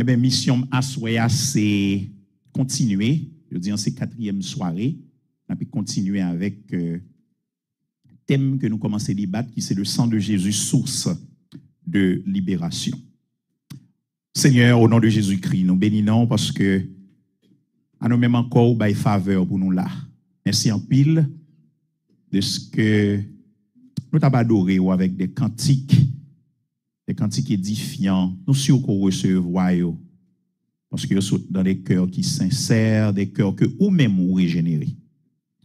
Eh bien, mission Assoya, c'est continuer. Je dis, c'est 4e soirée. On peut continuer avec thème que nous commençons à débattre, qui c'est le sang de Jésus, source de libération. Seigneur, au nom de Jésus-Christ, nous bénissons parce que à nous même encore by faveur pour nous là. Merci en pile de ce que nous t'avons adoré avec des cantiques édifiants. Nous sommes qu'on recevoir parce que sont dans des cœurs qui sincères, des cœurs que ou même vous régénérer.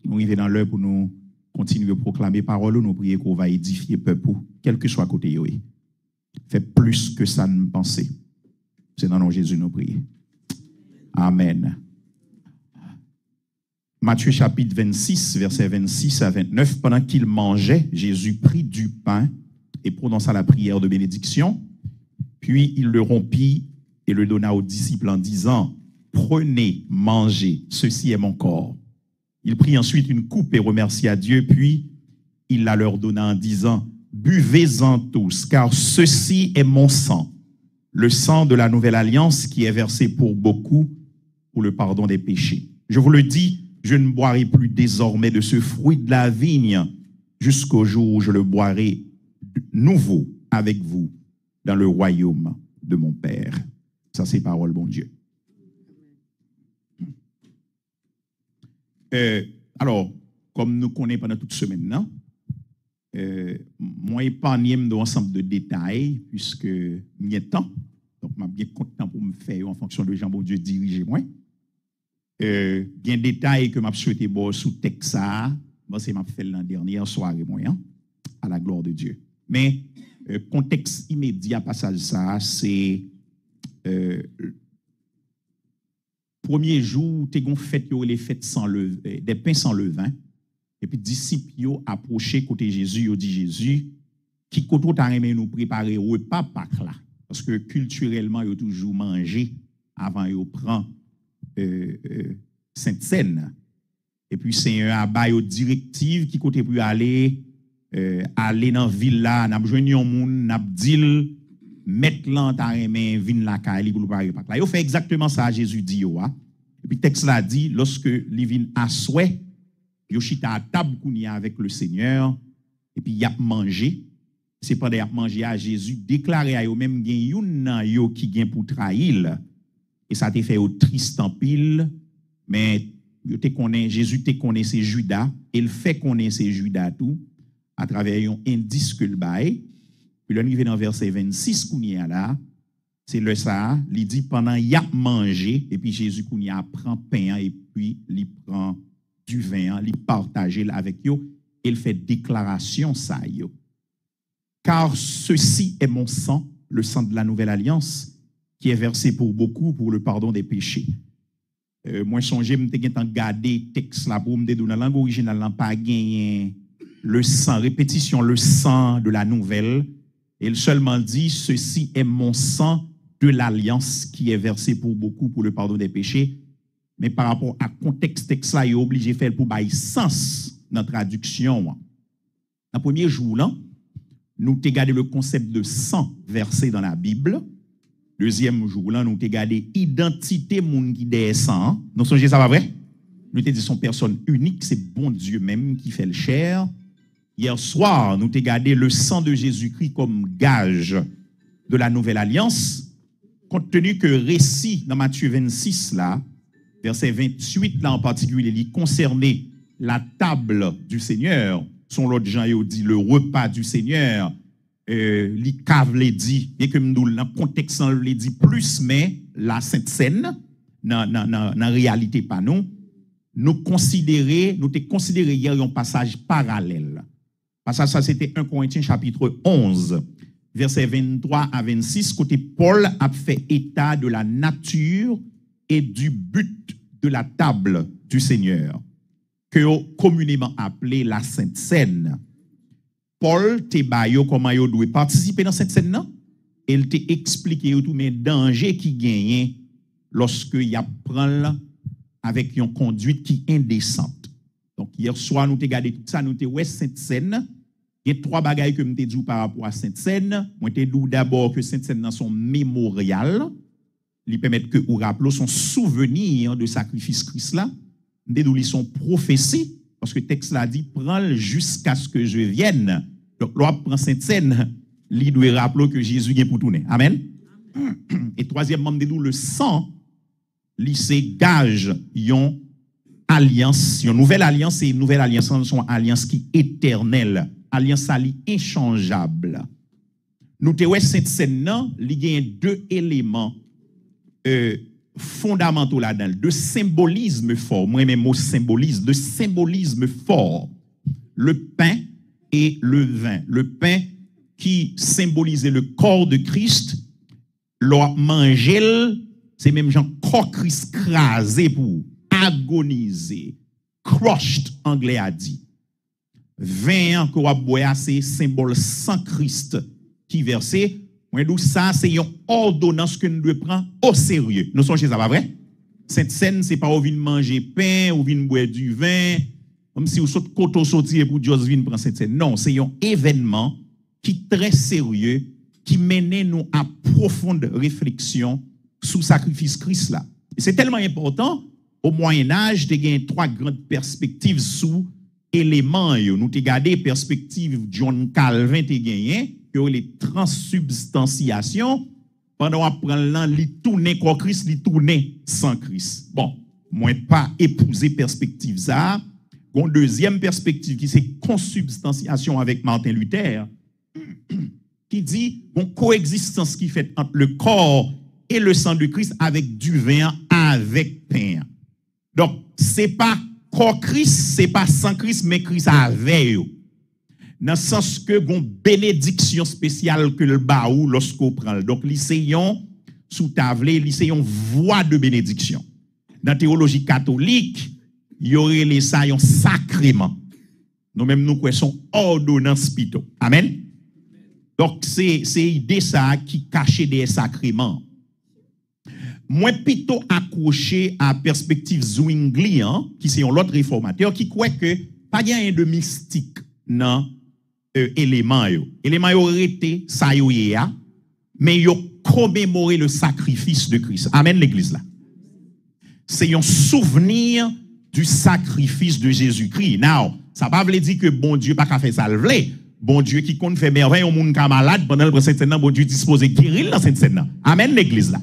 Nous arrivons dans l'heure pour nous continuer à proclamer parole, nous prier qu'on va édifier peuple, quel que soit côté yo. Fait plus que ça ne pensait. C'est dans le nom de Jésus nous prions. Amen. Matthieu chapitre 26, versets 26 à 29. Pendant qu'il mangeait, Jésus prit du pain et prononça la prière de bénédiction. Puis il le rompit et le donna aux disciples en disant, « Prenez, mangez, ceci est mon corps. » Il prit ensuite une coupe et remercia Dieu, puis il la leur donna en disant, « Buvez-en tous, car ceci est mon sang, le sang de la nouvelle alliance qui est versé pour beaucoup pour le pardon des péchés. Je vous le dis, je ne boirai plus désormais de ce fruit de la vigne jusqu'au jour où je le boirai nouveau avec vous dans le royaume de mon Père. » Ça, c'est parole, bon Dieu. Alors, comme nous connaissons pendant toute semaine, non? Moi, épargné dans ensemble de détails, puisque il y a temps. Donc, je suis bien content pour me faire en fonction de Jean, bon Dieu, diriger moi. Il y a des détails que je souhaité sous texte, c'est ma fait la dernière soirée, moi, hein, à la gloire de Dieu. Mais, contexte immédiat passage ça, c'est premier jour, tu as fait les fêtes sans des pains sans levain. Et puis, disciples ont approché côté Jésus, ils dit Jésus, qui côté t'a aimé nous préparer repas Pâques là. Parce que culturellement, ils ont toujours mangé avant de prendre Sainte Seine. Et puis, c'est un abat directive qui côté pour aller dans la ville là, n'a besoin de monde, n'a dit mettre l'antaremé vin la caille pour préparer Pâques là. Ils ont fait exactement ça Jésus dit Et puis texte là dit lorsque les vins à souhait Yoshita à table avec le Seigneur et puis y a mangé. C'est pendant y a mangé à Jésus déclaré à eux même gen yon nan yo qui gen pour trahir et ça te fait au triste en pile mais yo te connaît Jésus te connaît c'est Judas et il fait connaître c'est Judas tout à travers un indice que le bail. Puis l'arrivé dans verset 26 kounya là c'est le ça il dit pendant y a mangé et puis Jésus kounya prend pain et puis il prend du vin, il partage avec eux, il fait déclaration ça yo. Car ceci est mon sang, le sang de la nouvelle alliance, qui est versé pour beaucoup pour le pardon des péchés. Moi songez me te garder texte là pour me dans la langue originale là pas gagner le sang répétition le sang de la nouvelle, il seulement dit ceci est mon sang de l'alliance qui est versé pour beaucoup pour le pardon des péchés. Mais par rapport à contexte texte là, il est obligé de faire pour bailler sens dans la traduction. Dans le premier jour là, nous avons regardé le concept de sang versé dans la Bible. Deuxième jour là, nous avons regardé identité moun qui descend. Nous songez ça va vrai? Nous avons dit son personne unique, c'est bon Dieu même qui fait le chair. Hier soir, nous avons regardé le sang de Jésus-Christ comme gage de la nouvelle alliance. Compte tenu que récit dans Matthieu 26 là, verset 28, là en particulier, il concernait la table du Seigneur. Son l'autre Jean il dit le repas du Seigneur. Li cave les dit, bien que nous dans le contexte on le dit plus, mais la Sainte Seine, dans réalité pas nous. Nous te considéré hier un passage parallèle. Passage ça c'était 1 Corinthiens chapitre 11, verset 23 à 26, côté Paul a fait état de la nature et du but de la table du Seigneur, que communément appelée la Sainte Seine. Paul te bayo comment yo doit participer dans cette scène là, et il te expliqué tout mais danger qui gagne lorsque y a prend avec une conduite qui indécente. Donc hier soir nous te regardé tout ça, nous te ouais Sainte Seine. Il y a trois bagailles que me te dit par rapport à Sainte Seine. Moi te dit d'abord que Sainte Seine dans son mémorial. lui permettre que vous rappelez son souvenir de sacrifice Christ là, nous son prophétie, parce que le texte là dit, prends-le jusqu'à ce que je vienne. Donc, l'on prend cette scène, lui doit rappeler que Jésus est pour tourner. Amen. Et troisièmement, nous le sang, lui c'est gage, yon alliance, une nouvelle alliance, et une nouvelle alliance, c'est une alliance qui est éternelle, alliance ali inchangeable. Nous te ouais cette scène là, il y a deux éléments fondamentaux là-dedans, de symbolisme fort. Moi même mot symbolisme, de symbolisme fort. Le pain et le vin. Le pain qui symbolisait le corps de Christ, leur manger, c'est même genre corps Christ crasé pour agoniser, crushed anglais a dit. Vin qu'on va boire, c'est symbole sang Christ qui versé. Ça, c'est une ordonnance que nous devons prendre au sérieux. Nous sommes chez ça, pas vrai? Cette scène, ce n'est pas où vient manger pain, ou vient boire du vin, comme si vous sautez côté sortir pour Dieu vient prendre cette scène. Non, c'est un événement qui est très sérieux, qui mène nous à profonde réflexion sous le sacrifice Christ là. C'est tellement important, au Moyen-Âge, tu as trois grandes perspectives sous éléments. Nous avons regardé perspective John Calvin, tu gagné. Les transsubstantiations, pendant qu'on prend l'an, li tourne quoi Christ, li tourne sans Christ. Bon, moi pas épouser perspective ça. Une deuxième perspective qui c'est consubstantiation avec Martin Luther, qui dit une coexistence qui fait entre le corps et le sang de Christ avec du vin, avec pain. Donc, c'est pas corps Christ, c'est pas sang Christ, mais Christ avec eux. Dans le sens que une bénédiction spéciale que le baou lorsqu'on prend. Donc, lycéon sous tablé, lycéon voie de bénédiction. Dans la théologie catholique, il y aurait les saillons sacrement. Nous-mêmes, nous connaissons ordonnance pito. Amen. Donc, c'est l'idée ça qui cachait des sacrements. Moi, plutôt accroché à perspective Zwingli, qui c'est l'autre réformateur, qui croit que pas rien de mystique, non. Éléments aurait été ça ya, mais yo commémorer le sacrifice de Christ. Amen l'église là. C'est un souvenir du sacrifice de Jésus-Christ. Now, ça pas veut dire que bon Dieu pas qu'à faire ça le vle. Bon Dieu qui compte faire merveille au monde ka malade pendant le cette scène bon Dieu disposé guérir dans cette scène là. Amen l'église là.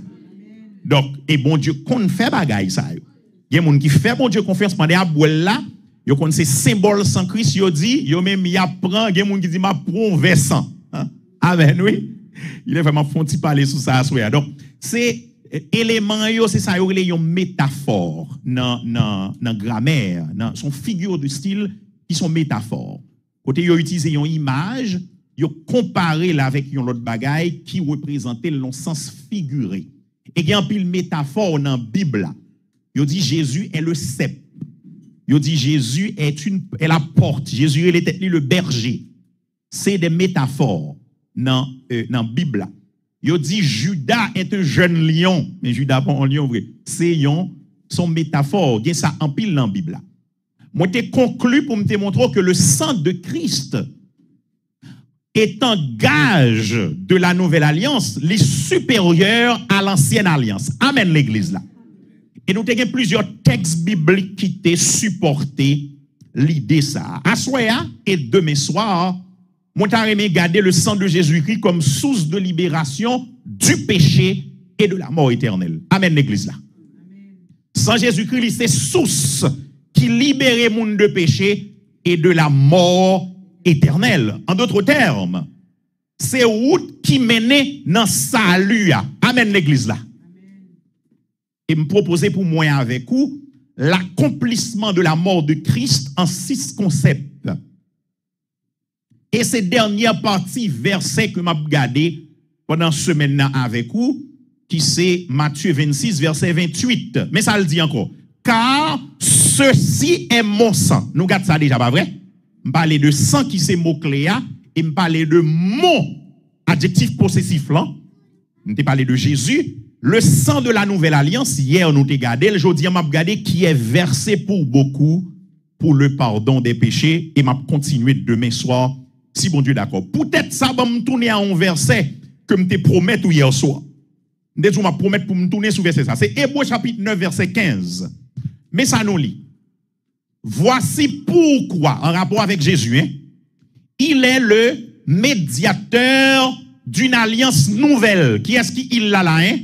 Donc et bon Dieu compte faire bagaille ça yo. Il y a monde qui fait bon Dieu confiance pendant à boire là. Yo connaît ces symboles sans Christ, yo dit, yo même y apprend, il y a monde qui dit ma prend versant. Amen, oui. Il est vraiment font parler sur ça à donc c'est élément yo c'est ça yo une métaphore dans grammaire, dans son figure de style qui sont métaphores. Côté yo utiliser une image, yo comparer là avec une autre bagaille qui représentait le sens figuré. Et il y a un pile métaphore dans la Bible là. Yo dit Jésus est le cep. Yo dit Jésus est la porte. Jésus il était le berger. C'est des métaphores dans la Bible. Yo dit Judas est un jeune lion, mais Judas pas un lion vrai. C'est son métaphore, il ça en pile dans la Bible. Moi t'ai conclu pour me montrer que le sang de Christ est un gage de la nouvelle alliance, les supérieurs à l'ancienne alliance. Amen l'église là. Et nous avons plusieurs textes bibliques qui t'ont supporté l'idée ça. À soir et demain soir, moi t'ai garder le sang de Jésus-Christ comme source de libération du péché et de la mort éternelle. Amen l'église là. Sans Jésus-Christ, c'est source qui libérait le monde de péché et de la mort éternelle. En d'autres termes, c'est route qui menait dans salut. Amen l'église là. Et me proposer pour moi avec vous l'accomplissement de la mort de Christ en 6 concepts. Et ces dernières parties, versets que m'a regardé pendant ce semaine avec vous, qui c'est Matthieu 26, verset 28. Mais ça le dit encore. Car ceci est mon sang. Nous regardons ça déjà, pas vrai? Je parle de sang qui c'est mot cléa et je parle de mon adjectif possessif là. Je parle de Jésus. Le sang de la nouvelle alliance, hier nous t'ai gardé, aujourd'hui m'a regardé qui est versé pour beaucoup pour le pardon des péchés et m'a continué demain soir si bon Dieu d'accord. Peut-être ça va me tourner à un verset que me te promettre hier soir. Je vais promettre pour me tourner sur verset ça. C'est Hébreux chapitre 9, verset 15. Mais ça nous lit. Voici pourquoi, en rapport avec Jésus, hein, il est le médiateur d'une alliance nouvelle. Qui est-ce qu'il l'a là, hein?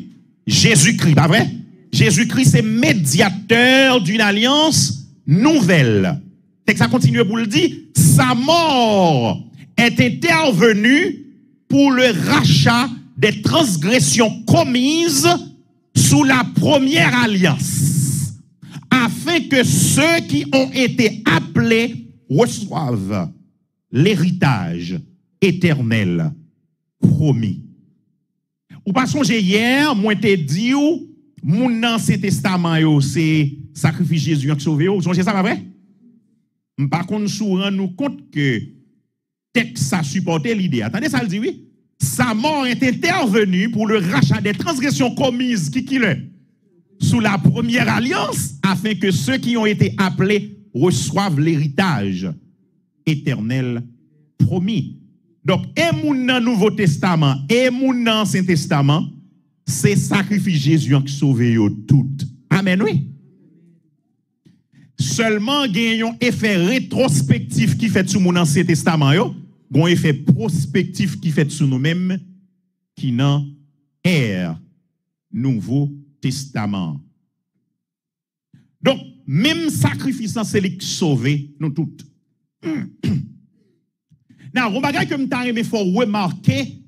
Jésus-Christ, pas vrai? Jésus-Christ est médiateur d'une alliance nouvelle. Et que ça continue pour le dire, sa mort est intervenue pour le rachat des transgressions commises sous la première alliance, afin que ceux qui ont été appelés reçoivent l'héritage éternel promis. Ou pas songer hier, moi te dit ou mon Ancien Testament c'est sacrifice Jésus qui sauvé ou songez ça pas vrai? Par contre, nous rendons compte que texte ça supportait l'idée. Attendez, ça le dit oui. Sa mort est intervenue pour le rachat des transgressions commises qui est sous la première alliance, afin que ceux qui ont été appelés reçoivent l'héritage éternel promis. Donc, et mon Nouveau Testament, et mon Ancien Testament, c'est sacrifice Jésus qui sauve tout. Amen, oui. Seulement, il y a un effet rétrospectif qui fait sur mon Ancien Testament, un effet prospectif qui fait sur nous-mêmes, qui n'en est Nouveau Testament. Donc, même sacrifice, c'est le sauver nous toutes. Now, on bagage que il faut remarquer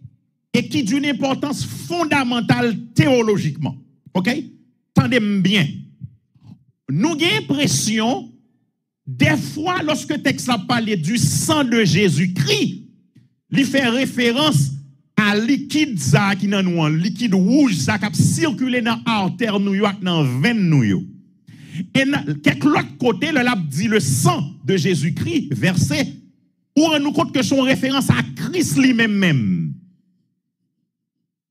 et qui d'une importance fondamentale théologiquement. OK? Tendez-moi bien. Nous avons l'impression, des fois, lorsque le texte a parlé du sang de Jésus-Christ, il fait référence à liquide ça qui dans nous, liquide rouge ça qui a circulé dans l'artère nous dans veine nous. Et quelque l'autre côté, le l'a dit le sang de Jésus-Christ, verset où on nous compte que son référence à Christ lui-même.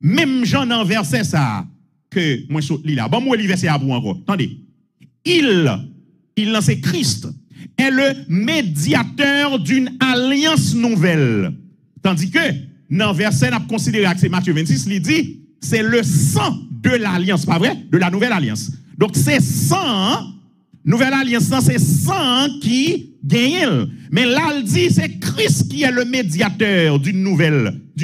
Même Jean dans verset ça que moi je lis là. Bon moi lis verset à vous encore. Attendez. Il c'est Christ est le médiateur d'une alliance nouvelle. Tandis que dans verset n'a considéré que c'est Matthieu 26, il dit c'est le sang de l'alliance, pas vrai? De la nouvelle alliance. Donc c'est sang, nouvelle alliance, c'est sang qui gagne. Mais là, il dit c'est Christ qui est le médiateur d'une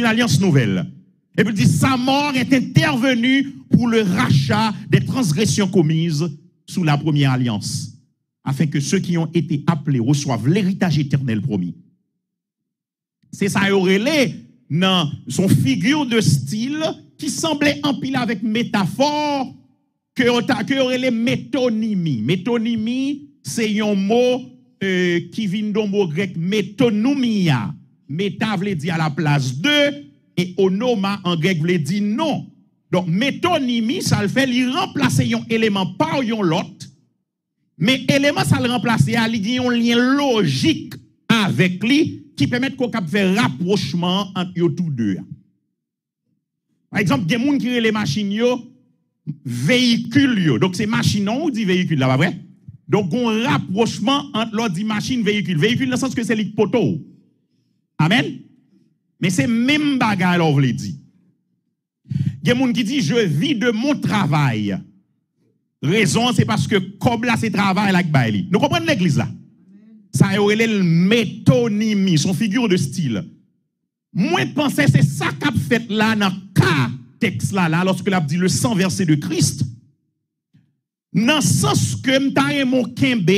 alliance nouvelle. Et puis il dit sa mort est intervenue pour le rachat des transgressions commises sous la première alliance, afin que ceux qui ont été appelés reçoivent l'héritage éternel promis. C'est ça, dans son figure de style qui semblait empiler avec métaphore que aurait les métonymie. Métonymie, c'est un mot qui vient d'un mot grec métonomia. Méta veut dire à la place de, et onoma en grec veut dire non. Donc, métonymie, ça le fait, il remplace un élément par l'autre, mais élément, ça le remplace, il y a un lien logique avec lui qui permet qu'on puisse faire rapprochement entre eux tous deux. Par exemple, il y a des gens qui ont les machines, véhicules. Donc, c'est machine, on dit véhicule, là, pas vrai? Donc, il y a un rapprochement entre l'autre dit machine, véhicule. Véhicule, dans le sens que c'est les poteaux. Amen? Mais c'est même bagarre, là, on vous dit. Il y a des gens qui disent, je vis de mon travail. Raison, c'est parce que comme là, c'est travail là que nous comprenons l'église là. Ça a le métonymie, son figure de style. Moi, je pensais c'est ça qu'a fait là dans le texte là, lorsque l'a dit le 100 verset de Christ. Dans le sens que m'ta mon kembe,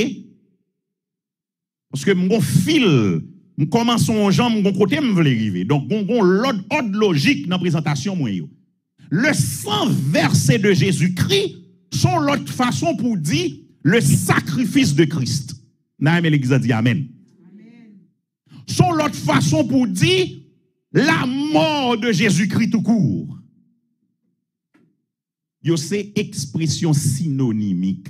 parce que mon fil, je commence en jambe, mon côté me veut arriver. Donc, l'ordre logique dans la présentation, moi. Le 100 verset de Jésus-Christ sont l'autre façon pour dire le sacrifice de Christ. Naïm l'église a dit Amen. Sont l'autre façon pour dire la mort de Jésus-Christ tout court. C'est expression synonymique.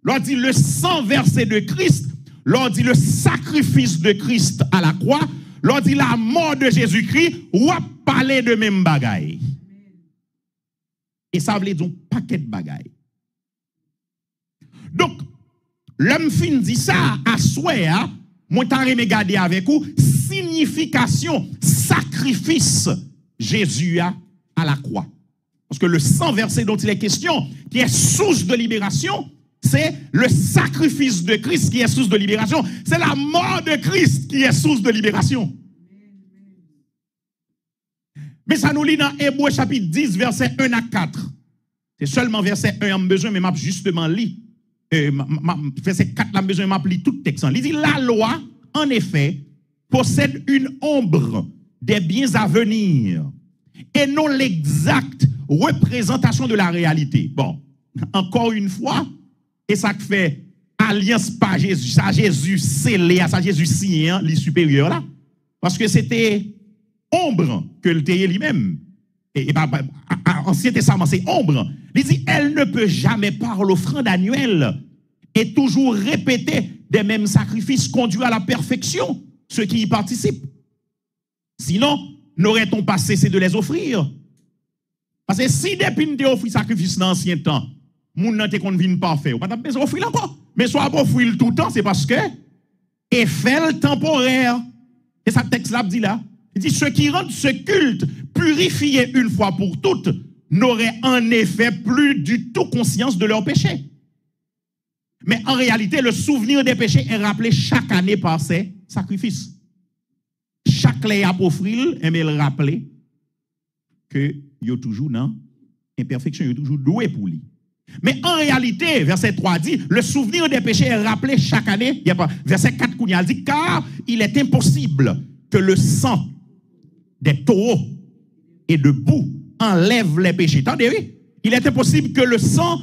L'on dit le 100 verset de Christ, l'on dit le sacrifice de Christ à la croix, l'on dit la mort de Jésus-Christ, ou à parler de même bagaille. Et ça veut dire un paquet de bagailles. Donc, l'homme fin dit ça à souhait, moi t'en regarder avec vous, signification, sacrifice Jésus à la croix. Parce que le sang versé dont il est question, qui est source de libération, c'est le sacrifice de Christ qui est source de libération. C'est la mort de Christ qui est source de libération. Mais ça nous lit dans Hébreux chapitre 10, verset 1 à 4. C'est seulement verset 1 en besoin, mais m'a justement lit. Verset 4, là, besoin m'a lit tout le texte. Il dit, la loi, en effet, possède une ombre des biens à venir et non l'exacte représentation de la réalité. Bon, encore une fois, et ça fait alliance par Jésus, ça Jésus scellé, à ça Jésus signé, les supérieurs là, parce que c'était ombre que le théier lui-même. Et Ancien Testament, c'est ombre. Il dit, elle ne peut jamais par l'offrande annuelle et toujours répéter des mêmes sacrifices conduits à la perfection, ceux qui y participent. Sinon, n'aurait-on pas cessé de les offrir? Parce que si depuis nous t'es offert sacrifice dans l'ancien temps, moun nan te kon vin parfait, ou pas besoin d'offrir encore. Mais soit pas offrir tout le temps, c'est parce que effet temporaire. Et ça texte là dit là. Il dit, ceux qui rendent ce culte purifié une fois pour toutes n'auraient en effet plus du tout conscience de leurs péchés. Mais en réalité, le souvenir des péchés est rappelé chaque année par ces sacrifices. Chaque lait à offrir, et il rappelle que il y a toujours dans imperfection, il y a toujours doué pour lui. Mais en réalité, verset 3 dit, le souvenir des péchés est rappelé chaque année. Il y a pas, verset 4 dit, car il est impossible que le sang des taureaux et de boue enlève les péchés. Attendez, oui. Il est impossible que le sang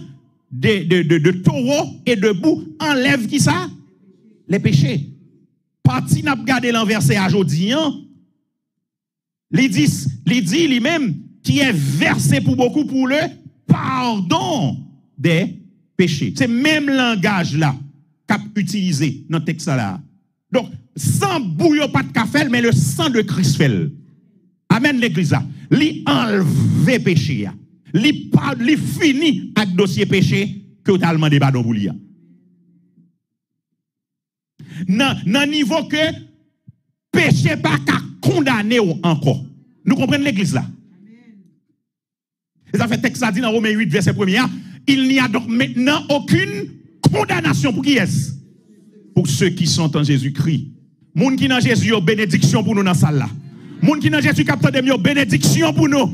de taureaux et de boue enlève qui ça? Les péchés. Parti n'a pas gardé l'enversé à Jodi, il dit lui-même qui est versé pour beaucoup pour le pardon des péchés. C'est même langage là qu'a utilisé dans le texte là. Donc, sans bouillon pas de café, mais le sang de Christ fait. Amen l'église là. Li enlever péché. Li fini avec dossier péché que totalement débat dans boulia. Nan niveau que péché pas qu'à condamner encore. Nous comprenons l'église là. Et ça fait texte ça dit dans Romains 8 verset 1er, il n'y a donc maintenant aucune condamnation pour qui est-ce? Pour ceux qui sont en Jésus-Christ. Moun qui dans Jésus, yo bénédiction pour nous dans salle là. Moun qui dans Jésus capteur de yo bénédiction pour nous.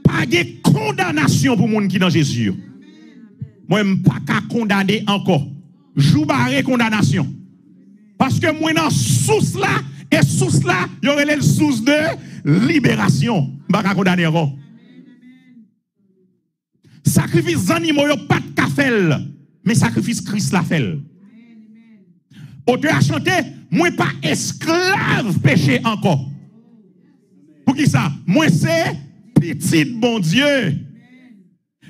Pas de condamnation pour moun qui dans Jésus. Moi je pas qu'à condamner encore. Jou barré condamnation. Parce que moi dans source là et source là, y aurait le source de libération. Pas qu'à condamner encore. Sacrifice animaux yo pas de café, mais sacrifice Christ la fait. Auteur a chanté, moi pas esclave péché encore. Pour qui ça? Moi c'est petit bon Dieu.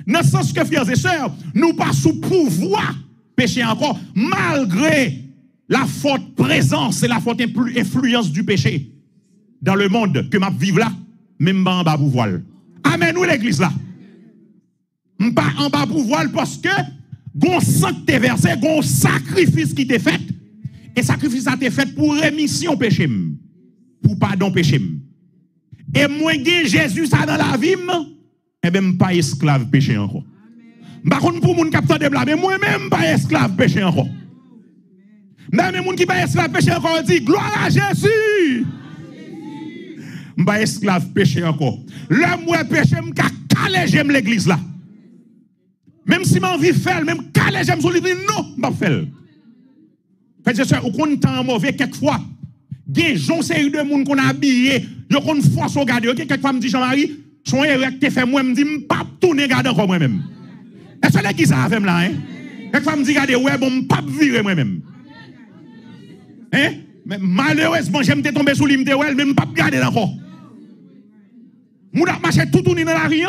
Dans le sens que frères et sœurs, nous pas sous pouvoir péché encore, malgré la forte présence et la forte influence du péché dans le monde que m'a vivre là, même en bas pouvoir. Amen, nous l'église là. Pas en bas pouvoir parce que gon sang t'est versé, gon sacrifice qui t'est fait. Et sacrifice a été fait pour rémission péché, pour pardon péché. Et moi j'ai Jésus ça dans la vie, et même pas esclave péché encore. Par contre pour moun capteur de blâme, moi même pas esclave péché encore. Même moun qui pas esclave péché encore dit gloire à Jésus. Pas esclave péché encore. Le moi péché m'ka calé j'aime l'église là. Même si m'envie faire, même calé j'aime sur lui non, pas faire. Fait que au content mauvais quelquefois. Gen jon série de monde qu'on a habillé, yo kon force regarder. OK, quelquefois me dit Jean-Marie, son erreur que fait moi me dit pas tourner regarder encore moi même. Est-ce que qui ça fait là hein? Quelquefois me dit regarder ouais bon pas virer moi même. Hein? Mais malheureusement j'aime te tomber sous limite ouais même pas regarder encore. Mouda marcher tout tourner dans la rue.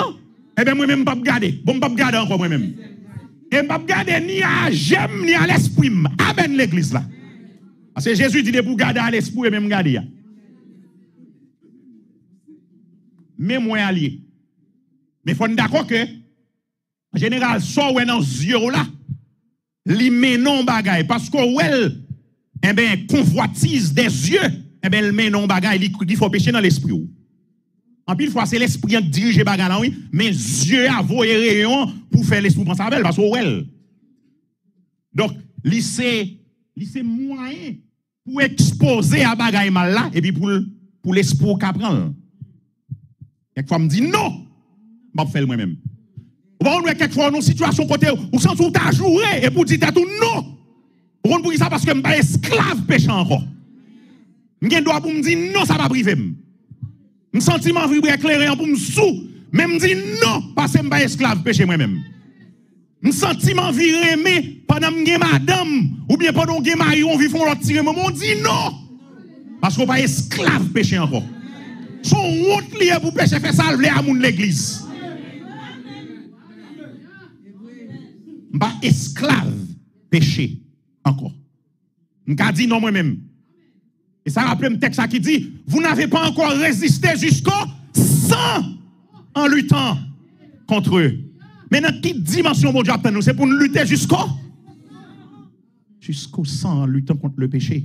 Eh bien moi même pas regarder. Bon pas regarder encore moi même. Et pas regarder ni à j'aime ni à l'esprit. Amen l'église là. Parce que Jésus dit pour garder à l'esprit et même garder. Mais moi allié. Mais il faut d'accord que en général soit ouais dans yeux là, li menon bagay parce que well eh ben convoitise des yeux, eh ben le menon bagay il faut pécher dans l'esprit. En pile fois, c'est l'esprit qui dirige les bagages, oui, mais Dieu a voyé rayon pour faire l'esprit penser avec elle, parce que elle. Donc, lycée moyen pour exposer à bagaille mal là, et puis pour l'esprit qu'à prendre. Quelquefois, me dit non, je vais faire moi-même. On va quelquefois dans une situation côté où sans tout à jouer et pour dire tout non. On pour ça parce que je suis esclave péché encore. Je dois pour me dire non, ça va priver. Mon sentiment vibre éclairé pour me sous, mais me dire non parce que je suis esclave péché moi-même. Mon sentiment vibre aimé pendant que je madame ou bien pendant que je mari on vit font l'autre tirer moi on dit non parce qu'on pas esclave péché encore. Son honte lié pour péché faire salver à moun l'église. Pas esclave péché encore. M'ka dit non moi-même. Et ça rappelle un texte qui dit vous n'avez pas encore résisté jusqu'au sang en luttant contre eux. Mais dans quelle dimension mon Dieu attend nous? C'est pour nous lutter jusqu'au sang en luttant contre le péché.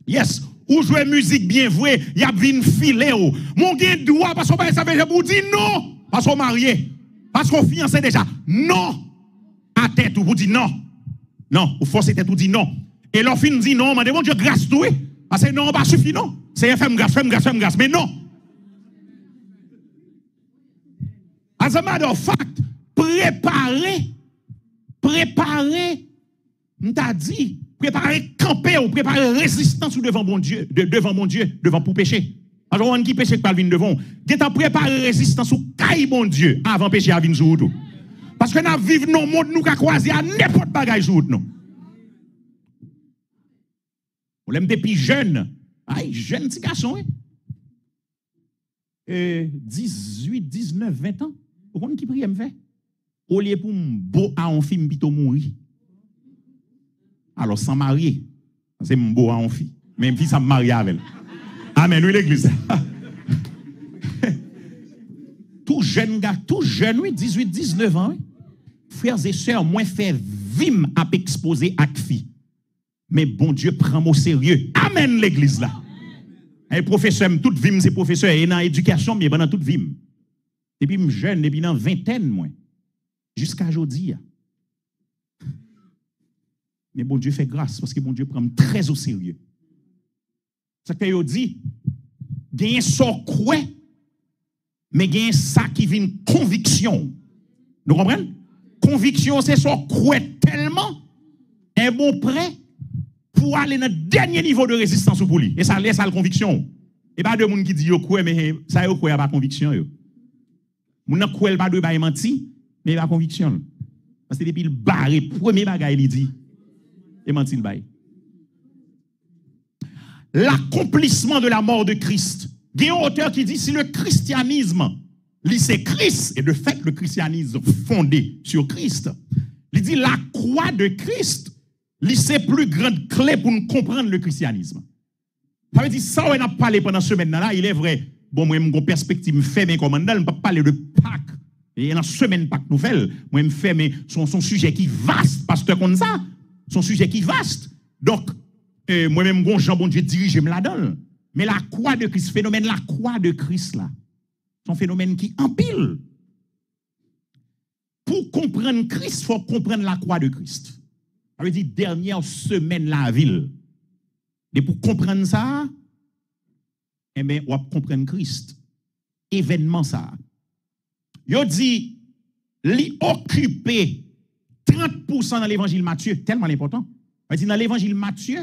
Yes, ou jouer musique bien vraie, y a vinn filer ou. Mon gain droit parce qu'on pas ça fait pour dire non parce qu'on marié, parce qu'on fiancé déjà. Non. À tête ou vous dit non. Non, ou force tête ou dit non. Et leur fin dit non, mais mon Dieu grâce tout parce que non pas suffit non. C'est femme grâce, mais non. As a matter of fact, préparer, m't'a dit, préparer camper ou préparer résistance devant mon Dieu, devant pour pécher. Alors on qui péché pas venir devant, t'as préparer résistance ou caille bon Dieu avant péché à venir sur tout. Parce que nous vivons dans le monde nous qu'a croisé à n'importe bagaille sur nous. On l'aime depuis jeune. Aïe, jeune petit garçon. 18, 19, 20 ans. Vous comprenez qui prie me fait? Au lieu pour beau à un film plutôt mourir. Alors sans marier. C'est beau à un film. Même si ça me marie avec elle. Amen, oui l'église. Tout jeune gars, oui, 18, 19 ans. Oui. Frères et sœurs, moi fait vim à exposer à fi. Mais bon Dieu prend au sérieux. Amen l'église là. Un professeur, toute vim c'est professeur et dans l'éducation mais pendant toute vim. Depuis jeune, depuis dans vingtaine moi. Jusqu'à aujourd'hui. Mais bon Dieu fait grâce parce que bon Dieu prend très au sérieux. C'est que yo dit gagne sort quoi mais gagne ça qui vient conviction. Nous comprenez? Conviction, c'est son croix tellement un bon prêt pour aller dans le dernier niveau de résistance pour lui. Et ça laisse à la conviction. Et pas de monde qui dit yo croix, mais ça yo croix pas conviction. Moun nan croix pas de ba menti, mais pas conviction. Parce que depuis le barré, premier bagay il dit, et menti le bail. L'accomplissement de la mort de Christ. Il y a un auteur qui dit si le christianisme c'est Christ, et de fait, le christianisme fondé sur Christ. Il dit la croix de Christ, c'est plus grande clé pour nous comprendre le christianisme. Ça veut dire, ça, on a parlé pendant ce semaine-là, il est vrai. Bon, moi, j'ai une perspective, je fais mes commandes, je ne peux pas parler de Pâques. Et dans la semaine Pâques nouvelle, moi, je fais mes, son sujet qui est vaste, pasteur comme ça. Son sujet qui est vaste. Donc, moi-même, Jean, bon Dieu, dirige, je me la donne. Mais la croix de Christ, phénomène, la croix de Christ, là. C'est un phénomène qui empile. Pour comprendre Christ, il faut comprendre la croix de Christ. Ça veut dire dernière semaine la ville. Et pour comprendre ça, eh bien, on va comprendre Christ. Événement ça. Il dit, li occuper 30% dans l'évangile Matthieu, tellement important. Ça veut dire dans l'évangile Matthieu,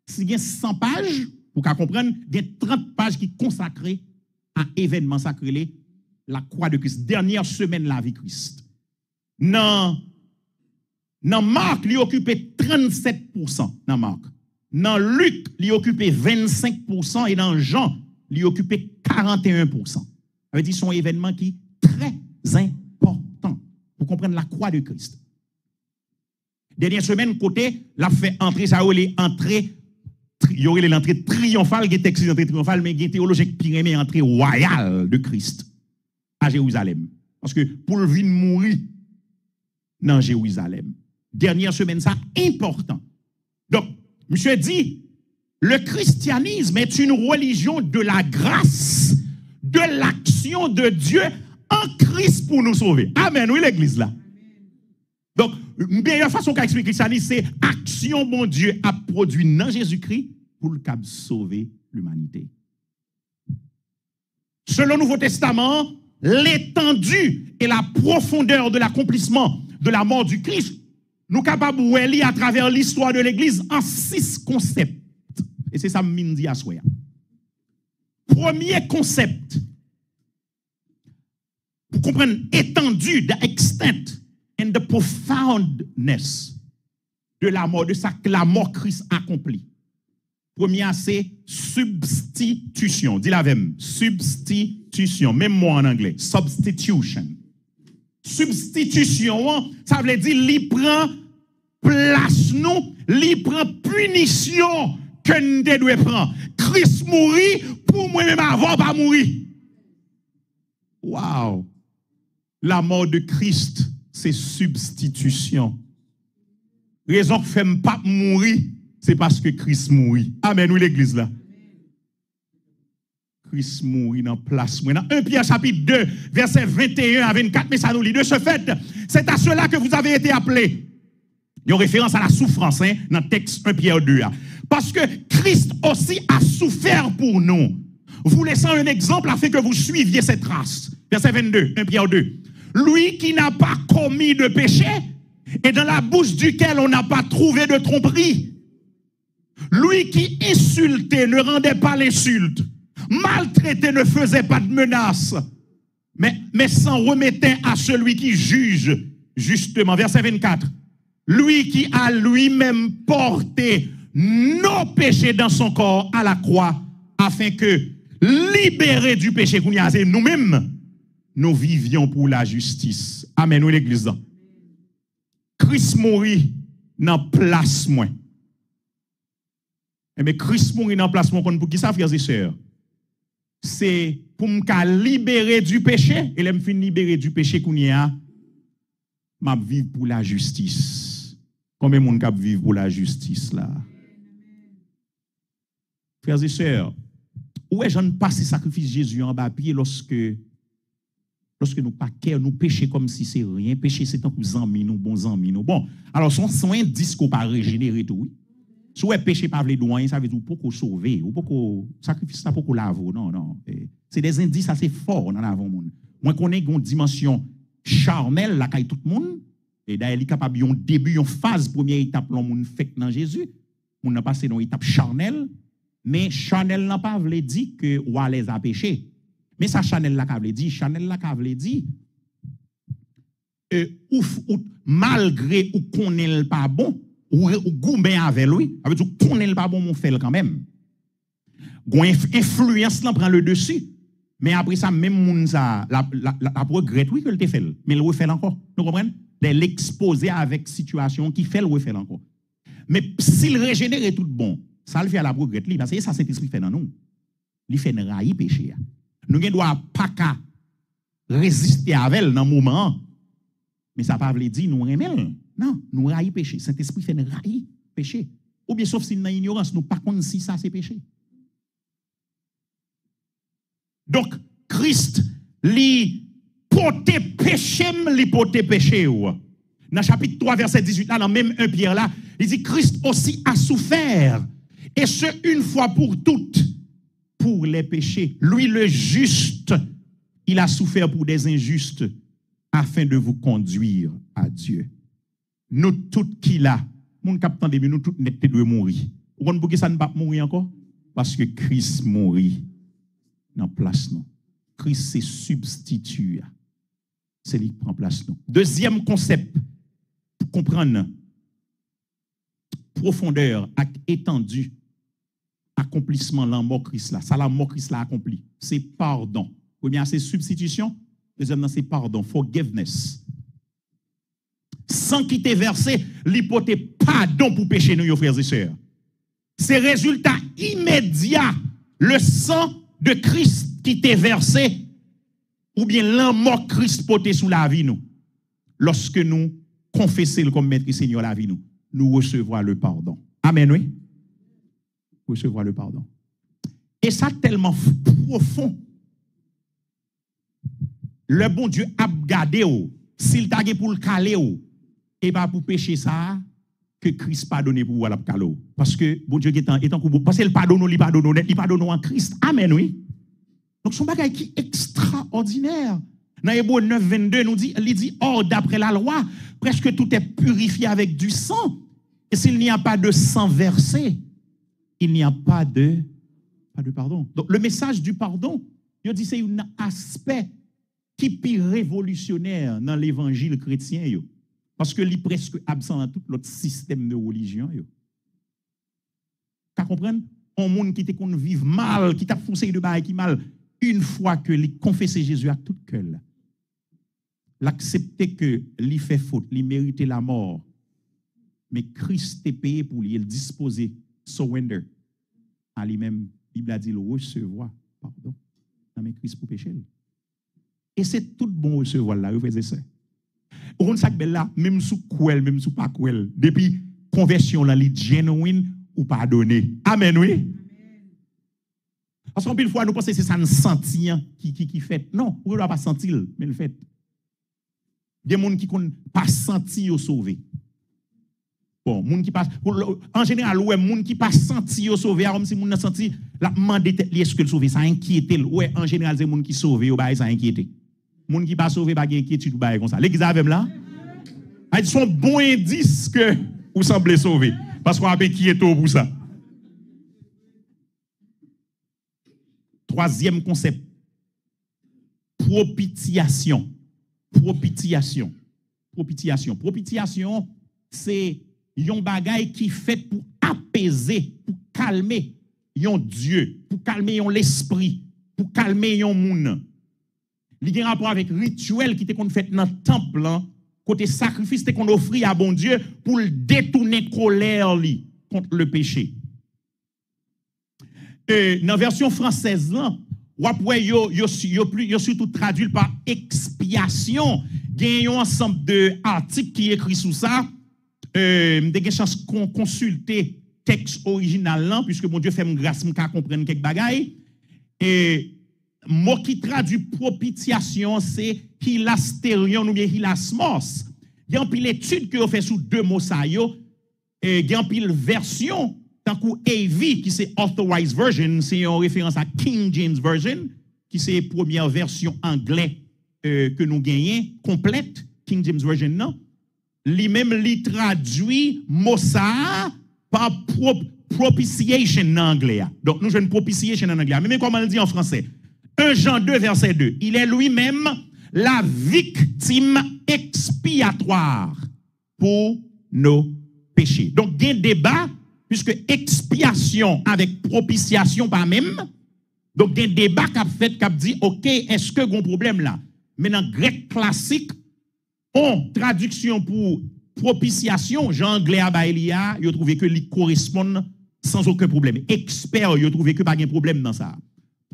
s'il y a 100 pages, pour qu'on comprenne, il y a 30 pages qui sont consacrées à événement sacré, la croix de Christ, dernière semaine la vie de Christ. Dans Marc, il occupait 37% dans Marc. Dans Luc, il occupait 25% et dans Jean, il occupait 41%. Ça veut dire son événement qui est très important pour comprendre la croix de Christ. Dernière semaine, côté, l'a fait entrer, ça il y aurait l'entrée triomphale, qui est texte d'entrée triomphale, mais qui est théologique pire, mais entrée royale de Christ à Jérusalem. Parce que pour le venir mourir dans Jérusalem. Dernière semaine, ça important. Donc, monsieur dit, le christianisme est une religion de la grâce, de l'action de Dieu en Christ pour nous sauver. Amen, oui, l'église là. Donc, une meilleure façon qu'à expliquer ça, c'est action, bon Dieu, a produit dans Jésus-Christ pour le cap sauver l'humanité. Selon le Nouveau Testament, l'étendue et la profondeur de l'accomplissement de la mort du Christ, nous sommes capables de lire à travers l'histoire de l'Église en 6 concepts. Et c'est ça que je dis à soi. Premier concept, pour comprendre étendue, the extent and the profoundness de la mort, de ça que la mort Christ accomplit. Premier, c'est substitution. Dis-la avec moi. Substitution. Même moi en anglais. Substitution. Substitution, ça veut dire qu'il prend place nous, il prend punition que nous devons prendre. Christ mourit pour moi-même avant pas mourir. Wow. La mort de Christ, c'est substitution. Raison que fait pas mourir, c'est parce que Christ mourit. Amen, oui, l'église là. Christ mourit dans place. Dans 1 Pierre chapitre 2, versets 21 à 24, mais ça nous lit. De ce fait, c'est à cela que vous avez été appelés. Il y a une référence à la souffrance dans le texte 1 Pierre 2. Parce que Christ aussi a souffert pour nous, vous laissant un exemple afin que vous suiviez cette trace. Verset 22, 1 Pierre 2. Lui qui n'a pas commis de péché et dans la bouche duquel on n'a pas trouvé de tromperie. Lui qui insultait ne rendait pas l'insulte, maltraité ne faisait pas de menaces, mais s'en remettait à celui qui juge justement. Verset 24. Lui qui a lui-même porté nos péchés dans son corps à la croix, afin que, libérés du péché qu'on y a, c'est nous-mêmes, nous vivions pour la justice. Amen, nous l'église. Christ mourit dans place moins. Mais Christ mourit dans place moins pour qui ça, frères et sœurs? C'est pour me libérer du péché, et là me fin libérer du péché qu'on y a, m'a vivre pour la justice. Combien de monde vivre pour la justice là? Frères et sœurs, où est-ce qu'on passe le sacrifice Jésus en bas pied lorsque nous pas cœur, nous péchons comme si c'est rien, péché c'est tant que nous amis, nous bons amis, nous. Bon, alors son indice qu'on pas régénérer tout, oui. Si vous péché pas les douaniers, ça veut dire pour qu'on sauver, ou pour qu'on sacrifice ça pour qu'on lave, non. C'est des indices assez forts dans l'avant monde. Moi connais une dimension charnelle la caille tout le monde, et d'ailleurs il est capable yon début, yon phase première étape l'on monde fait dans Jésus, on a passé dans étape charnelle, mais charnelle n'a pas voulu dire que ou les a péché. Mais ça Chanel la veut dire, Chanel la veut dire malgré ou qu'on est pas bon ou goumé avec lui, avec dire qu'on est pas bon mon fait quand même. Gon influence là prend le dessus. Mais après ça même moun ça la regrette oui que le te fait, mais le refait encore. Vous comprenez? L'exposer avec situation qui fait le refait encore. Mais s'il régénère tout bon, ça le fait à la regrette lui parce que ça Saint-Esprit fait dans nous. Il fait un raï péché. Nous ne doit pas qu'à résister avec elle dans le moment. Mais ça ne veut pas dire nous aimons. Non, nous raillons péché. Saint-Esprit fait un raï péché. Ou bien sauf si nous avons ignorance, nous ne savons pas si ça c'est péché. Donc, Christ, lui, porte péché, lui porte péché. Dans le chapitre 3, verset 18, là, dans même 1 Pierre, là, il dit Christ aussi a souffert. Et ce, une fois pour toutes, pour les péchés. Lui, le juste, il a souffert pour des injustes afin de vous conduire à Dieu. Nous, toutes qui là, mon capitaine de nous, toutes net de mourir. Vous comprenez pourquoi ça ne va pas mourir encore? Parce que Christ mourit dans place nous. Christ c'est substitut. C'est lui qui prend place nous. Deuxième concept, pour comprendre profondeur et étendue, accomplissement la mort Christ là, ça la mort Christ l'a accompli, c'est pardon. Premier c'est substitution, deuxième c'est pardon, forgiveness. Sans quitter verset, l'hypothèse pardon pour pécher nous frères et sœurs. C'est résultat immédiat, le sang de Christ qui t'est versé ou bien la mort Christ porté sous la vie nous. Lorsque nous confessons comme maître et Seigneur la vie nous recevrons le pardon. Amen oui. Recevoir le pardon. Et ça tellement profond le bon Dieu a gardé ou, s'il t'a pour le caler ou, et pas pour pécher ça, que Christ pardonne pour la caler. Parce que bon Dieu est en coup, parce qu'il pardonne, il pardonne en Christ. Amen, oui. Donc son bagage qui est extraordinaire. Dans Hébreux 9, 22, il dit, or d'après la loi, presque tout est purifié avec du sang. Et s'il n'y a pas de sang versé, il n'y a pas de pardon. Donc le message du pardon, il dit c'est un aspect qui est révolutionnaire dans l'évangile chrétien. Parce que il est presque absent dans tout l'autre système de religion. Vous comprenez? Un monde qui te qu'on vive mal, qui t'a foncé de bail qui mal, une fois que il confesse Jésus à tout cœur, l'accepter que il fait faute, il mérite la mort, mais Christ est payé pour lui, il disposé, surrender à lui-même. La Bible a dit le recevoir, pardon, dans mes Christ pour pécher. Et c'est tout bon recevoir là, vous faisiez ça. On sait que là, même sous quoi, même sous pas quoi, depuis conversion là, les genuine ou pardonner. Amen, oui. Parce qu'en pile fois, nous pensons que c'est ça un sentiment qui fait. Non, on ne doit pas sentir, mais le fait. Des gens qui ne pas sentir sauvé. Bon, moun qui passe en général ouais moun qui pas senti yo sauvé comme si moun n'a senti la demander est-ce que le sauvé ça inquiété ouais en général c'est moun qui sauvé yo ba ça inquiété moun qui pas sauvé pas inquiétude ba comme ça l'église avec là ils sont bons indices que vous semblez sauvé parce qu'on a inquiété pour ça. Troisième concept, propitiation, c'est yon bagay qui fait pour apaiser, pour calmer yon Dieu, pour calmer yon l'esprit, pour calmer yon moun. Il y a un rapport avec rituel qui était qu'on fait dans le temple, côté sacrifice qu'on offrit à bon Dieu pour détourner colère li contre le péché. Et dans la version française là, yo surtout traduit par expiation. Il y a un ensemble de articles qui écrit sous ça. Des chances qu'on consulter texte original là puisque mon Dieu fait me grâce me comprendre quelques bagailles et mot qui traduit propitiation c'est hilasterion ou bien hilasmos. Il y a une pile étude que on fait sous deux mots ça yo et il y a une pile version tant que AV qui c'est authorized version c'est en référence à King James version qui c'est première version anglais que nous gagnons complète King James version non. Lui-même li traduit Mossa par propitiation en anglais. Donc nous jouons propitiation en anglais. Mais comment on le dit en français? 1 Jean 2 verset 2. Il est lui-même la victime expiatoire pour nos péchés. Donc il y a un débat puisque expiation avec propitiation pas même. Donc il y a un débat qui a fait qui a dit OK, est-ce que un problème là? Mais dans le grec classique traduction pour propitiation, Jean anglais à Baïlia, il a trouvé que les correspondent sans aucun problème. Expert, il a trouvé que pas de problème dans ça.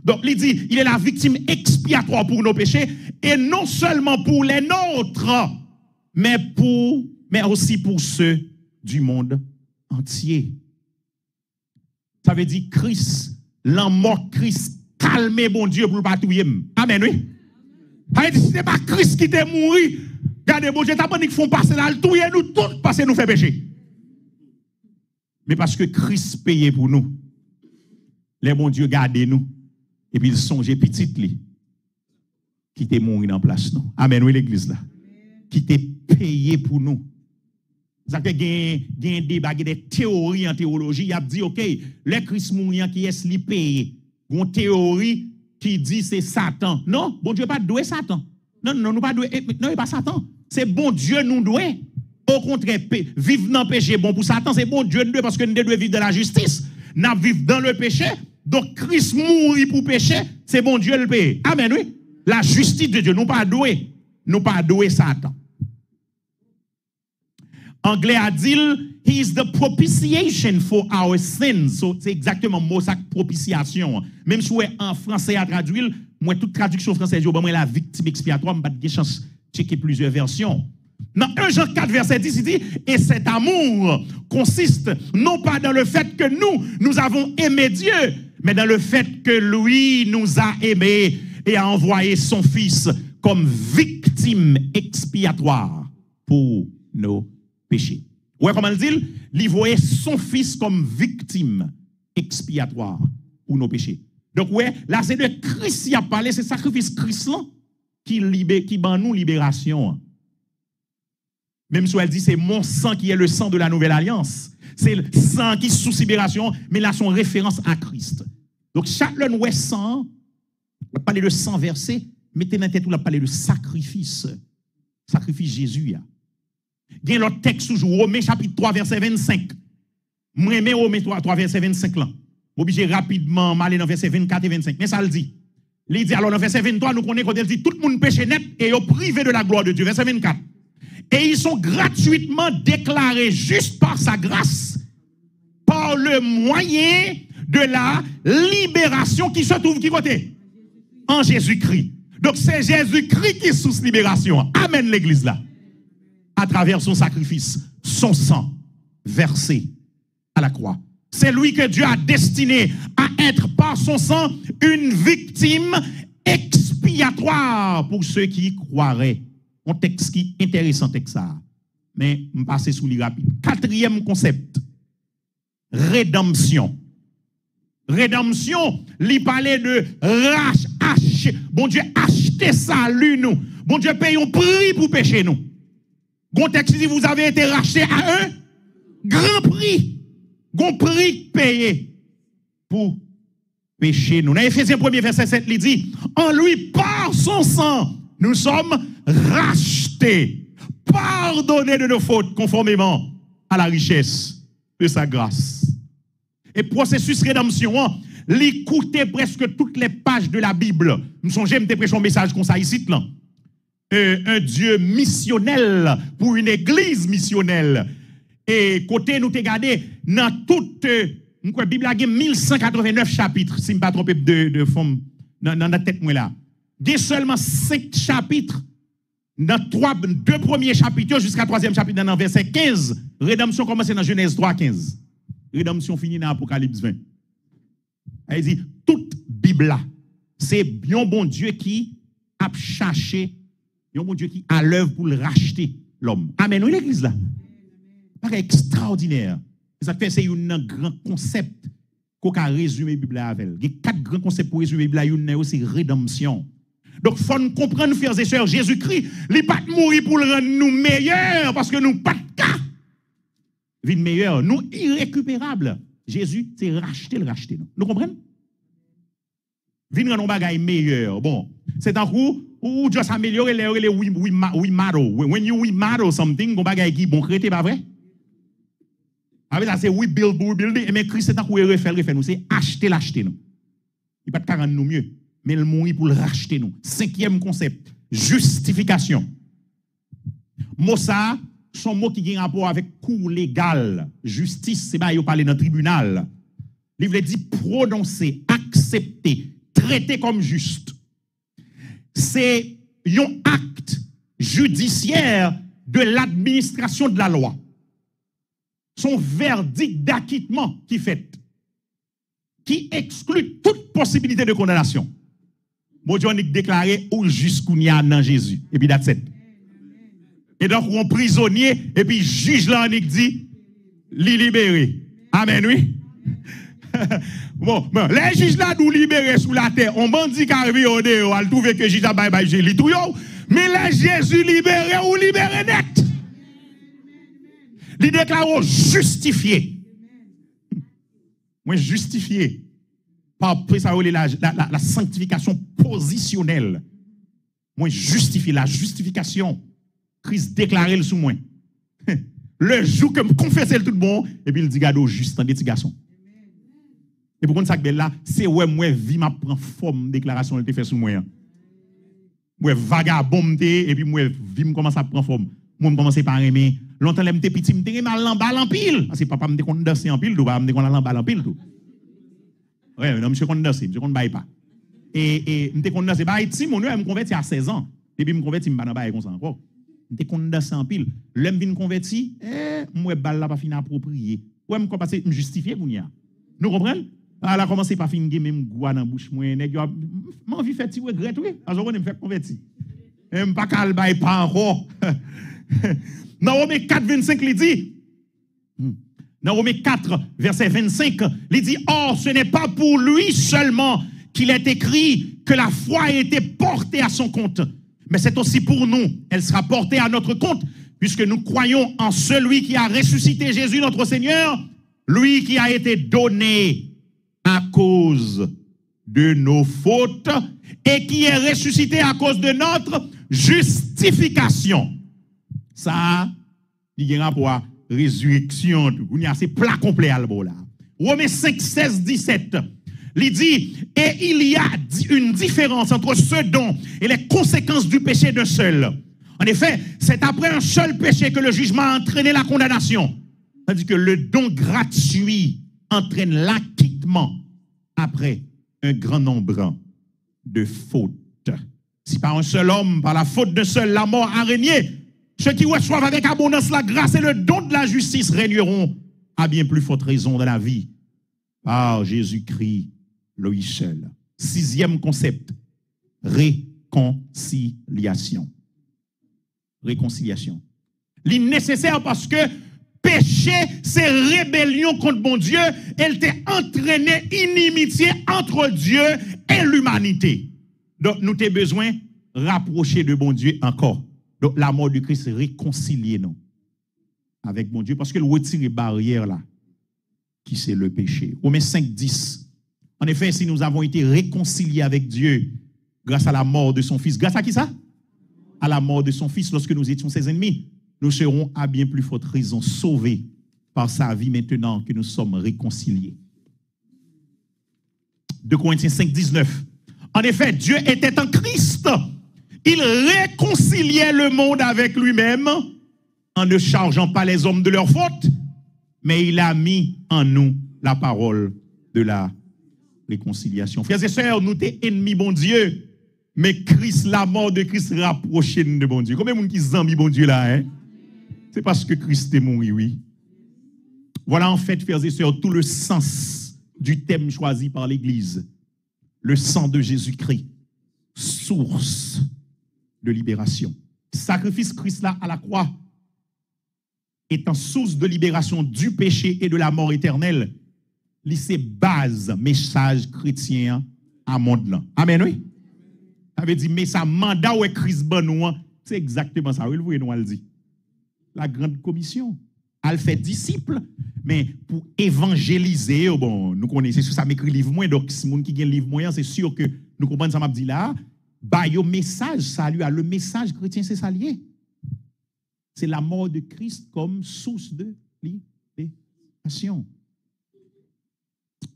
Donc, il dit, il est la victime expiatoire pour nos péchés, et non seulement pour les nôtres, mais aussi pour ceux du monde entier. Ça veut dire Christ, l'en mort Christ, calmez bon Dieu pour le patouiller. Amen, oui. Ça veut dire, ce n'est pas Christ qui t'est mort. Regardez, bon Dieu, t'as pas dit qu'ils font passer là, le tout et nous tous passer nous faire pécher. Mais parce que Christ payait pour nous. Les bon Dieu gardez nous. Et puis il songe petit li. Qui t'est mort en place nous. Amen, oui, l'église là. Qui t'est payé pour nous. Ça fait qu'il y a un débat, des théories en théologie. Il a dit, OK, le Christ mourant qui est li payé. Une théorie qui dit c'est Satan. Non, bon Dieu pas doué Satan. Non, nous pas doué. Non, il pas Satan. C'est bon Dieu nous doit. Au contraire, vivre dans le péché, bon pour Satan, c'est bon Dieu nous doit parce que nous devons vivre dans la justice. Nous vivons dans le péché. Donc, Christ mourit pour pécher, c'est bon Dieu le paye. Amen, oui. La justice de Dieu, nous pas doué. Nous pas doué Satan. Anglais a dit, he is the propitiation for our sins. So, c'est exactement mot ça propitiation. Même si en français à traduire, moi toute traduction française, je suis la victime expiatoire, je n'ai pas de chance de checker plusieurs versions. Dans 1 Jean 4, verset 10, il dit, et cet amour consiste non pas dans le fait que nous avons aimé Dieu, mais dans le fait que lui nous a aimés et a envoyé son Fils comme victime expiatoire pour nos péchés. Ouais, comment il dit? Il voyait son fils comme victime expiatoire pour nos péchés. Donc, ouais, là, c'est de Christ qui a parlé, c'est sacrifice Christ là qui ban nous libération. Même si elle dit, c'est mon sang qui est le sang de la nouvelle alliance. C'est le sang qui sous libération, mais là, son référence à Christ. Donc, chaque ouais sang, on va parler de sang versé, mettez dans la tête où on va parler de sacrifice. Sacrifice Jésus. Il y a l'autre texte toujours, Romains chapitre 3, verset 25. Moi, je Romains 3, verset 25 là. Obligé rapidement aller dans verset 24 et 25. Mais ça le dit. Il dit alors dans verset 23, nous connaissons quand il dit tout le monde péché net et est privé de la gloire de Dieu. Verset 24. Et ils sont gratuitement déclarés juste par sa grâce, par le moyen de la libération qui se trouve qui côté? En Jésus-Christ. Donc c'est Jésus-Christ qui est sous libération. Amen l'église là. À travers son sacrifice, son sang versé à la croix. C'est lui que Dieu a destiné à être par son sang une victime expiatoire pour ceux qui y croiraient. Un texte qui est intéressant, texte ça. Mais je vais passer sous les rapide. Quatrième concept. Rédemption. Rédemption, il parlait de racheter. Bon Dieu acheté salut nous. Bon Dieu paye un prix pour pécher nous. Bon texte dit vous avez été racheté à un grand prix. Gon prix payé pour pécher nous. Dans Éphésiens 1er verset 7, il dit, en lui, par son sang, nous sommes rachetés, pardonnés de nos fautes, conformément à la richesse de sa grâce. Et processus rédemption, il coûtait presque toutes les pages de la Bible. Nous sommes, j'aime te prêcher un message comme ça ici, là. Un Dieu missionnel pour une église missionnelle. Et côté nous te gardé dans toute la Bible a 1189 chapitres si je ne me pas tromper de forme dans la tête moi là. Il y a seulement 5 chapitres dans 2 premiers chapitres jusqu'à 3e chapitre dans verset 15. Rédemption commence dans Genèse 3:15. Rédemption finit dans Apocalypse 20. Elle dit toute Bible là, c'est un bon Dieu qui a cherché, un bon Dieu qui a l'œuvre pour le racheter l'homme. Amen. Oui l'église là. Extraordinaire. Ça fait c'est un grand concept qu'on a résumé la Bible avec. Il y a 4 grands concepts pour résumer la Bible, c'est rédemption. Donc il faut nous comprendre frères et sœurs, Jésus-Christ, il n'est pas mourir pour le rendre nous meilleurs parce que nous pas de cas. Vie meilleure, nous irrécupérables. Jésus c'est racheter nous. Nous comprenez? Vin rendre nos bagages meilleurs. Bon, c'est un coup ou juste améliorer les we model. When you we model something, on bagages qui bon créé pas vrai? Avec ça, c'est we build, mais Christ c'est un coup refaire nous, c'est l'acheter nous. Il pas de rendre nous mieux, mais il mourir pour le racheter nous. 5e concept, justification. Mot ça, son mot qui a rapport avec cours légal, justice, c'est pas il parler dans le tribunal. Il veut dire prononcer, accepter, traiter comme juste. C'est un acte judiciaire de l'administration de la loi. Son verdict d'acquittement qui fait, qui exclut toute possibilité de condamnation. Bon Dieu a déclaré au jusqu'où il y a dans Jésus. Et puis that's it. Et donc on prisonnier et puis juge là on dit li libéré. Amen oui. bon, les juges là nous libérer sous la terre, on bandit qui arrive au dehors, al trouver que juge a bye bye j'ai tout yo, mais les Jésus libéré ou libéré net. Il déclare justifié. Moi, justifié par la sanctification positionnelle. Moi, justifié, la justification. Christ déclaré le sous moi. Le jour que me confessez le tout bon, et puis il dit, gado, juste, en petit garçon. Et pour ça que là, c'est ouais, moi, vie m'a prend forme, déclaration, elle te fait sous moi. Moi, vagabond, et puis moi, vie me commence à prendre forme. Moi, je commence par aimer. Longtemps, je suis petit, je suis mal en pile. Parce que papa me dit qu'on danse en pile, papa me dit qu'on a en pile. Oui, non, monsieur qu'on danse, monsieur qu'on ne baille pas. Et je suis qu'on danse, je me converti à 16 ans. Et puis, je me converti, je ne baille pas comme ça encore. Je suis qu'on danse en pile. Là, je me converti, moi, je ne pas finir approprié. Ouais, je commence à me justifier pour nous. Nous comprenons? Elle a commencé par finir même goût dans la bouche. Moi, j'ai envie de faire petit regret, oui. Alors, je me fais convertir. Même pas qu'elle baille pas encore. Dans Romains 4, 25, il dit, dans Romains 4, verset 25, il dit, or, ce n'est pas pour lui seulement qu'il est écrit que la foi a été portée à son compte, mais c'est aussi pour nous. Elle sera portée à notre compte, puisque nous croyons en celui qui a ressuscité Jésus notre Seigneur, lui qui a été donné à cause de nos fautes et qui est ressuscité à cause de notre justification. Ça, il y a un rapport à résurrection. C'est plat complet à là. Romains 5, 16, 17. Il dit, et il y a une différence entre ce don et les conséquences du péché d'un seul. En effet, c'est après un seul péché que le jugement a entraîné la condamnation. C'est-à-dire que le don gratuit entraîne l'acquittement après un grand nombre de fautes. Si par un seul homme, par la faute d'un seul, la mort a régné, ceux qui reçoivent avec abondance la grâce et le don de la justice régneront à bien plus forte raison dans la vie par Jésus-Christ, lui seul. 6e concept, réconciliation. Réconciliation. L'innécessaire parce que péché, c'est rébellion contre bon Dieu. Elle t'a entraîné inimitié entre Dieu et l'humanité. Donc, nous avons besoin de rapprocher de bon Dieu encore. Donc, la mort de Christ réconcilier nous avec bon Dieu parce que le retire les barrières là, qui c'est le péché. Romains 5, 10. En effet, si nous avons été réconciliés avec Dieu grâce à la mort de son Fils, grâce à qui ça? À la mort de son Fils lorsque nous étions ses ennemis, nous serons à bien plus forte raison sauvés par sa vie maintenant que nous sommes réconciliés. 2 Corinthiens 5, 19. En effet, Dieu était en Christ. Il réconciliait le monde avec lui-même en ne chargeant pas les hommes de leurs fautes, mais il a mis en nous la parole de la réconciliation. Frères et sœurs, nous sommes ennemis, bon Dieu, mais Christ, la mort de Christ, rapproche nous de bon Dieu. Combien de gens qui zambent bon Dieu là, hein? C'est parce que Christ est mort, oui. Voilà en fait, frères et sœurs, tout le sens du thème choisi par l'Église. Le sang de Jésus-Christ, source de libération. Sacrifice Christ là à la croix étant source de libération du péché et de la mort éternelle. C'est base message chrétien à monde là. Amen, oui. Ça veut dire, mais ça mandat où Christ Benoît, c'est exactement ça. Oui, vous voyez, nous le dit. La grande commission. Elle fait disciple, mais pour évangéliser, bon, nous connaissons ça, m'écrit livre moins, donc si moun qui gagne livre moyen, c'est sûr que nous comprenons ça m'a dit là, bah yo message salut, le message chrétien c'est ça lié. C'est la mort de Christ comme source de libération.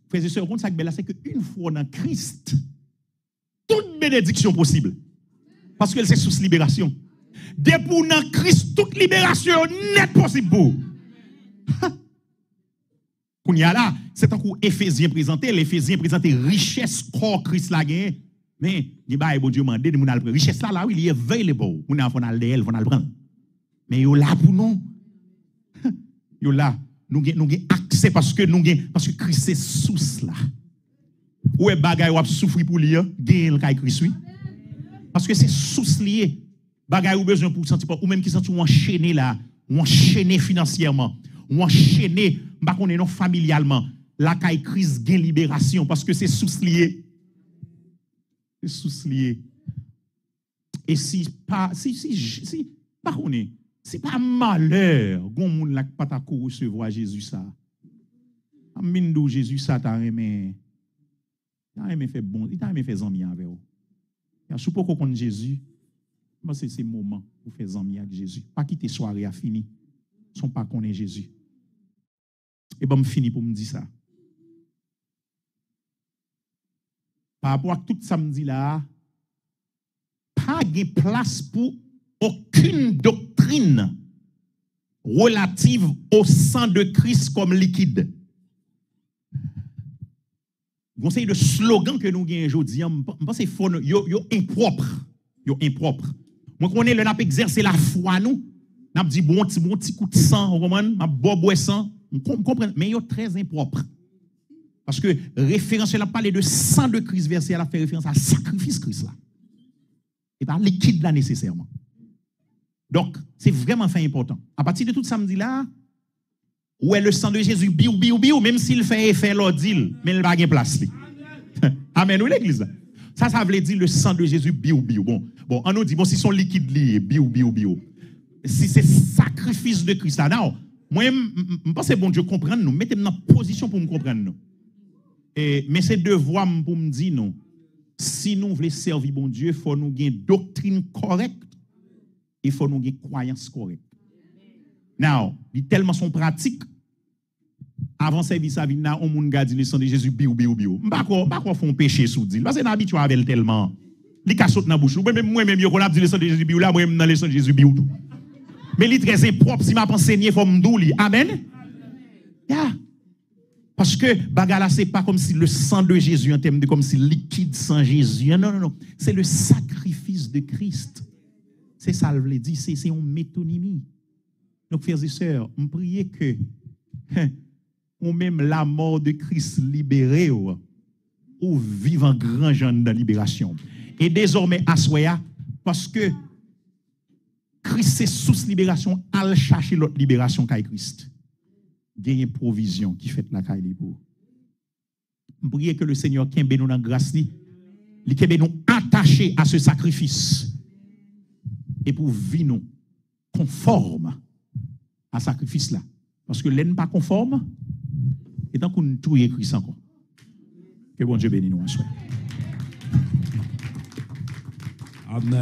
Frères et sœurs, c'est qu'une fois dans Christ, toute bénédiction possible. Parce que c'est source de libération. Depuis dans Christ, toute libération n'est possible pour. Qu'on y a là, c'est un coup Éphésiens présenté, l'Éphésiens présenté richesse corps Christ la gagne. Mais, il y a bon Dieu mandé de mon alpre. Richesse là, oui, il est available. On a on a le prendre. Mais yo là pour nous. Yo là, nous avons accès parce que Christ c'est source là. Ou est bagay ou souffrir pour lui, gagne le Christ oui. Parce que c'est source lié. Bagay ou besoin pour sentir ou même qui sentent ou enchaîné là, ou enchaîné financièrement, ou enchaîné pas qu'on est non familialement. La caille crise gain libération parce que c'est source lié. C'est source lié. Et si pas qu'on est c'est pas malheur gon moun la pas ta ko recevoir Jésus ça. Amindou Jésus ça t'a aimé fait bon, il t'a aimé fait zanmi avec vous. Ya sou poko connait Jésus. Moi c'est ce moment pour faire zanmi avec Jésus. Pas quitter soirée a fini. Son pas connait Jésus. Et ben me fini pour me dire ça. Par rapport à tout samedi là, pas de place pour aucune doctrine relative au sang de Christ comme liquide. Conseil de slogan que nous gagnons aujourd'hui, je pense que c'est yo impropre. Yo impropre. Moi connais le n'a exercer la foi nous, n'a dit bon petit coup de sang, on m'a boire sang, on comprend mais yo très impropre. Parce que référence elle a parlé de sang de Christ versé, elle a fait référence à sacrifice Christ là. Et pas liquide là nécessairement. Donc, c'est vraiment fait important. À partir de tout samedi là, où est le sang de Jésus, biou, même s'il fait effet l'ordile, mais il n'a pas de place. Amen, ou l'église. Ça veut dire le sang de Jésus, biou. Bon, on nous dit, bon, si son liquide lié, biou. Si c'est sacrifice de Christ là, non. Moi, je pense que bon Dieu comprendre nous. Mettez-moi dans position pour me comprendre nous. Mais c'est devoir pour me dire non. Si nous voulons servir bon Dieu, il faut nous avoir une doctrine correcte. Il faut nous avoir une croyance correcte. Now, il tellement son pratique. Avant service à vina, on moun gadi le sang de Jésus biou. M'pa font péché sous dit parce que n'habitué avec tellement. Li ka saute dans bouche. Moi-même yo qu'on a dit le sang de Jésus biou là, moi-même dans le sang de Jésus biou tout. Mais li très impropre si m'a enseigné faut m'dou li. Amen. Yeah. Parce que bagala c'est pas comme si le sang de Jésus en termes de comme si liquide sang Jésus. Non. C'est le sacrifice de Christ. C'est ça le dit, c'est une métonymie. Donc frères et sœurs, on prie que ou même la mort de Christ libéré ou vivant grand jeune de libération. Et désormais assoya parce que Christ c'est sous libération, al chercher l'autre libération qu'est Christ. Il y a une provision qui fait la caille pour. Je prie que le Seigneur kembe nous dans grâce li kembe nous attacher à ce sacrifice et pour vivre nous conforme à ce sacrifice là. Parce que l'un pas conforme et tant qu'on tout Christ encore. Que bon Dieu bénisse nous en soi. Amen.